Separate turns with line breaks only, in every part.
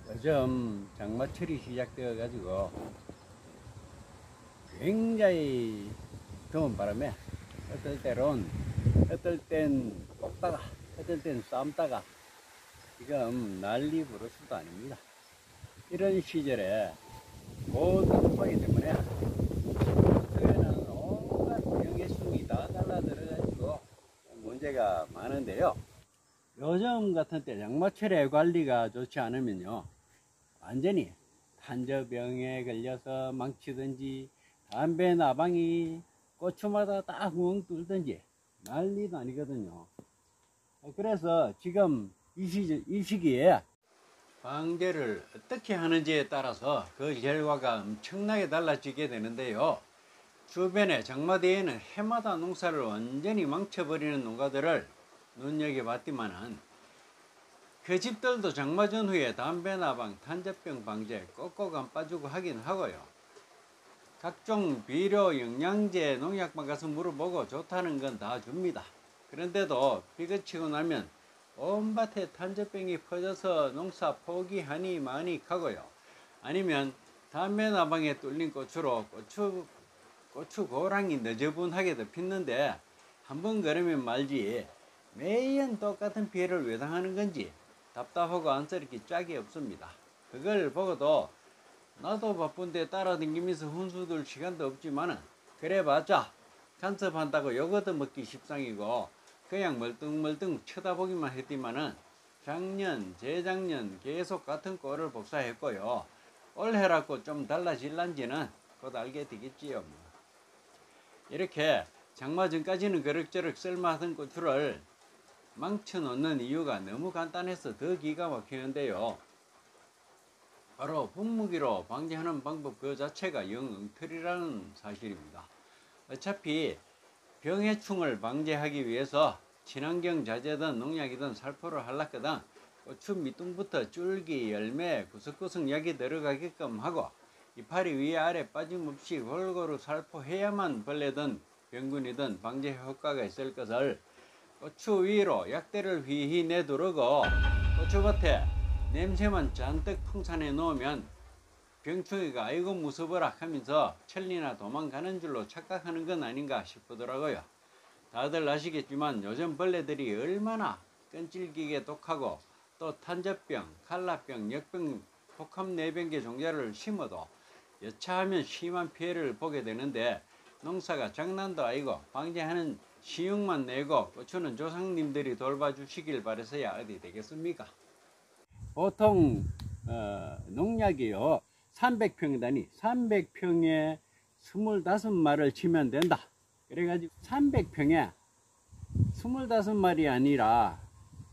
요즘 장마철이 시작되어 가지고 굉장히 더운 바람에 어떨 땐 볶다가 어떨 땐 삶다가 지금 난리 부르스도 아닙니다. 이런 시절에 모든 거기 때문에 그에는 온갖 병해충이 다 달라들어가지고 문제가 많은데요. 요즘 같은 때 장마철에 관리가 좋지 않으면요, 완전히 탄저병에 걸려서 망치든지 담배 나방이 고추마다 다 구멍 뚫든지 난리도 아니거든요. 그래서 지금 이 시기에 방제를 어떻게 하는지에 따라서 그 결과가 엄청나게 달라지게 되는데요. 주변에 장마뒤에는 해마다 농사를 완전히 망쳐버리는 농가들을 눈여겨봤지만은 그 집들도 장마 전후에 담배 나방, 탄저병 방제 꼭꼭 안 빠지고 하긴 하고요. 각종 비료, 영양제, 농약만 가서 물어보고 좋다는 건 다 줍니다. 그런데도 비 그치고 나면 온 밭에 탄저병이 퍼져서 농사 포기하니 마니 하고요. 아니면 담배 나방에 뚫린 고추로 고추 고랑이 너저분하게도 폈는데 한번 그러면 말지 매년 똑같은 피해를 왜 당하는 건지 답답하고 안쓰럽기 짝이 없습니다. 그걸 보고도 나도 바쁜데 따라다니면서 훈수들 시간도 없지만은 그래봤자 간섭한다고 요거도 먹기 십상이고 그냥 멀뚱멀뚱 쳐다보기만 했지만은 작년, 재작년 계속 같은 꼴을 복사했고요. 올해라고 좀 달라질란지는 곧 알게 되겠지요. 이렇게 장마 전까지는 그럭저럭 쓸만한 고추를 망쳐놓는 이유가 너무 간단해서 더 기가 막히는데요. 바로 분무기로 방제하는 방법 그 자체가 영 엉터리라는 사실입니다. 어차피 병해충을 방제하기 위해서 친환경 자재든 농약이든 살포를 하려거든 고추 밑둥부터 줄기, 열매, 구석구석 약이 들어가게끔 하고 이파리 위아래 빠짐없이 골고루 살포해야만 벌레든 병균이든 방제 효과가 있을 것을 고추 위로 약대를 휘휘 내두르고 고추밭에 냄새만 잔뜩 풍산해 놓으면 병충해가 아이고 무서워라 하면서 천리나 도망가는 줄로 착각하는 건 아닌가 싶더라고요. 다들 아시겠지만 요즘 벌레들이 얼마나 끈질기게 독하고 또 탄저병, 칼라병, 역병, 복합내병계 종자를 심어도 여차하면 심한 피해를 보게 되는데 농사가 장난도 아니고 방제하는 시육만 내고 고추는 조상님들이 돌봐주시길 바라서야 어디 되겠습니까? 보통 농약이요 300평이다니 300평에 25마리를 치면 된다. 그래가지고 300평에 25마리 아니라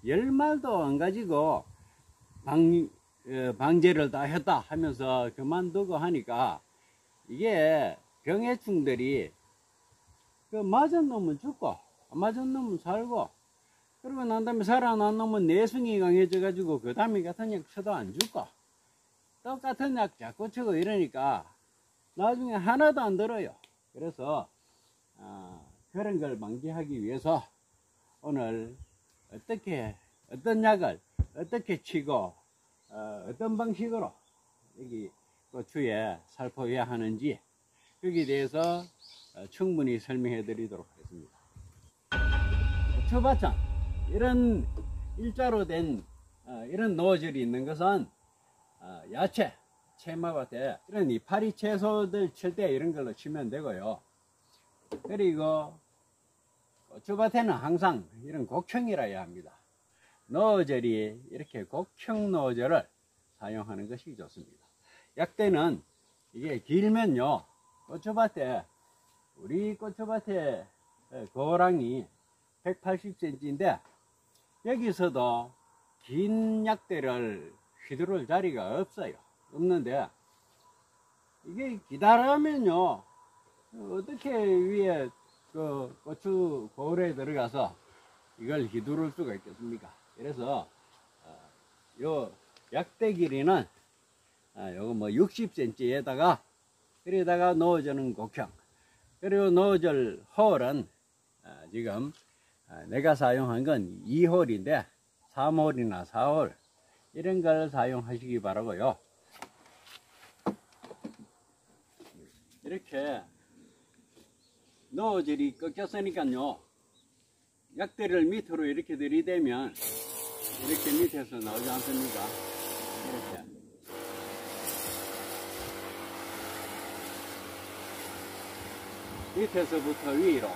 10마리도 안 가지고 방제를 다 했다 하면서 그만두고 하니까 이게 병해충들이 그 맞은 놈은 죽고 안 맞은 놈은 살고 그러고 난 다음에 살아난 놈은 내성이 강해져 가지고 그 다음에 같은 약 쳐도 안 죽고 똑같은 약 자꾸 치고 이러니까 나중에 하나도 안 들어요. 그래서 그런 걸 방지하기 위해서 오늘 어떤 약을 어떻게 치고 어떤 방식으로 여기 고추에 살포해야 하는지 여기에 대해서 충분히 설명해 드리도록 하겠습니다. 고추밭은 이런 일자로 된 이런 노즐이 있는 것은 야채, 채마밭에 이런 이파리 채소들 칠 때 이런 걸로 치면 되고요. 그리고 고추밭에는 항상 이런 곡청이라야 합니다. 노즐이 이렇게 곡청 노즐을 사용하는 것이 좋습니다. 약대는 이게 길면요 우리 고추밭에 고랑이 180cm인데 여기서도 긴 약대를 휘두를 자리가 없는데 이게 기다라면요 어떻게 위에 그 고추 고울에 들어가서 이걸 휘두를 수가 있겠습니까? 그래서 요 약대 길이는 요거 뭐 60cm에다가 그러다가 넣어주는 곡형 그리고 넣어줄 홀은 지금 내가 사용한 건 2홀인데 3홀이나 4홀 이런 걸 사용하시기 바라고요. 이렇게 노즐이 꺾였으니까요, 약대를 밑으로 이렇게 들이대면 이렇게 밑에서 나오지 않습니까? 이렇게 밑에서부터 위로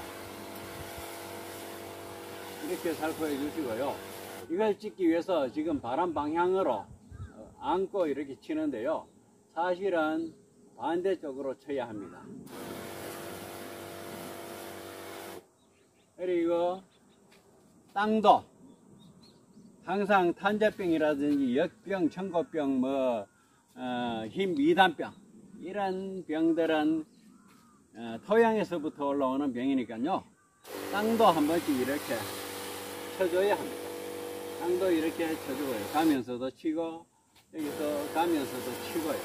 이렇게 살포해 주시고요. 이걸 찍기 위해서 지금 바람 방향으로 안고 이렇게 치는데요, 사실은 반대쪽으로 쳐야 합니다. 그리고 땅도 항상 탄저병이라든지 역병, 청고병, 흰 미단병 이런 병들은 토양에서부터 올라오는 병이니까요, 땅도 한 번씩 이렇게 쳐줘야 합니다. 땅도 이렇게 쳐주고요. 가면서도 치고, 여기서 가면서도 치고요.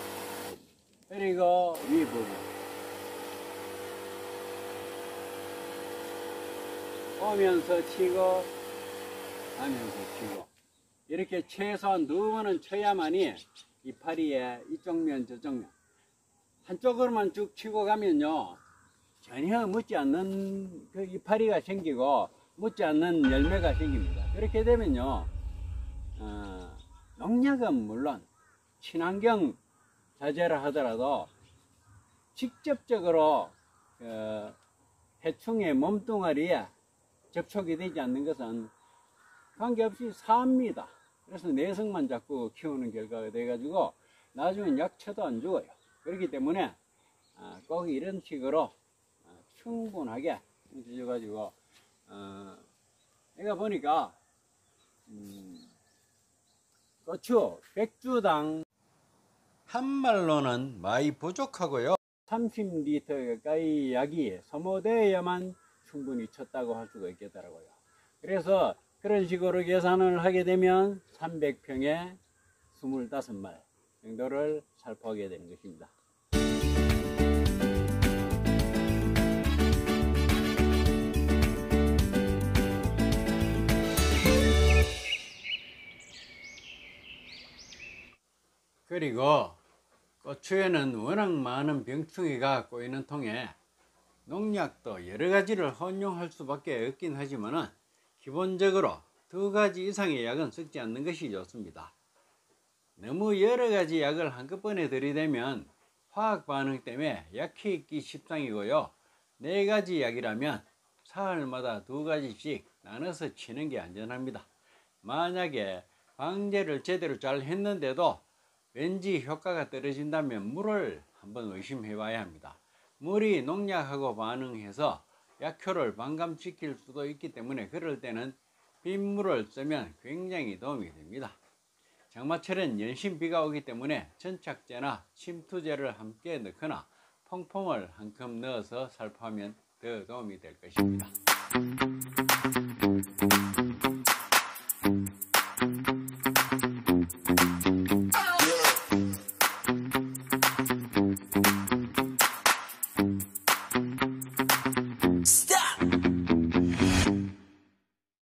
그리고 위 부분 오면서 치고 가면서 치고, 이렇게 최소한 2번은 쳐야만이 이파리에 이쪽 면 저쪽 면 한쪽으로만 쭉 치고 가면요, 전혀 묻지 않는 그 이파리가 생기고 묻지 않는 열매가 생깁니다. 그렇게 되면요, 농약은 물론 친환경 자재를 하더라도 직접적으로 해충의 몸뚱아리에 접촉이 되지 않는 것은 관계없이 사합니다. 그래서 내성만 자꾸 키우는 결과가 돼가지고 나중엔 약쳐도 안 죽어요. 그렇기 때문에 꼭 이런 식으로 충분하게 해가지고 내가 보니까 고추 100주당 한 말로는 많이 부족하고요, 30리터 가까이 약이 소모되어야만 충분히 쳤다고 할 수가 있겠더라고요. 그래서 그런 식으로 계산을 하게 되면 300평에 25말 정도를 살포하게 되는 것입니다. 그리고 고추에는 워낙 많은 병충해가 꼬이는 통에 농약도 여러 가지를 혼용할 수밖에 없긴 하지만은 기본적으로 2가지 이상의 약은 섞지 않는 것이 좋습니다. 너무 여러 가지 약을 한꺼번에 들이대면 화학 반응 때문에 약해있기 십상이고요, 4가지 약이라면 사흘마다 2가지씩 나눠서 치는 게 안전합니다. 만약에 방제를 제대로 잘 했는데도 왠지 효과가 떨어진다면 물을 한번 의심해 봐야 합니다. 물이 농약하고 반응해서 약효를 반감시킬 수도 있기 때문에 그럴 때는 빗물을 쓰면 굉장히 도움이 됩니다. 장마철엔 연신비가 오기 때문에 전착제나 침투제를 함께 넣거나 퐁퐁을 한 컵 넣어서 살포하면 더 도움이 될 것입니다.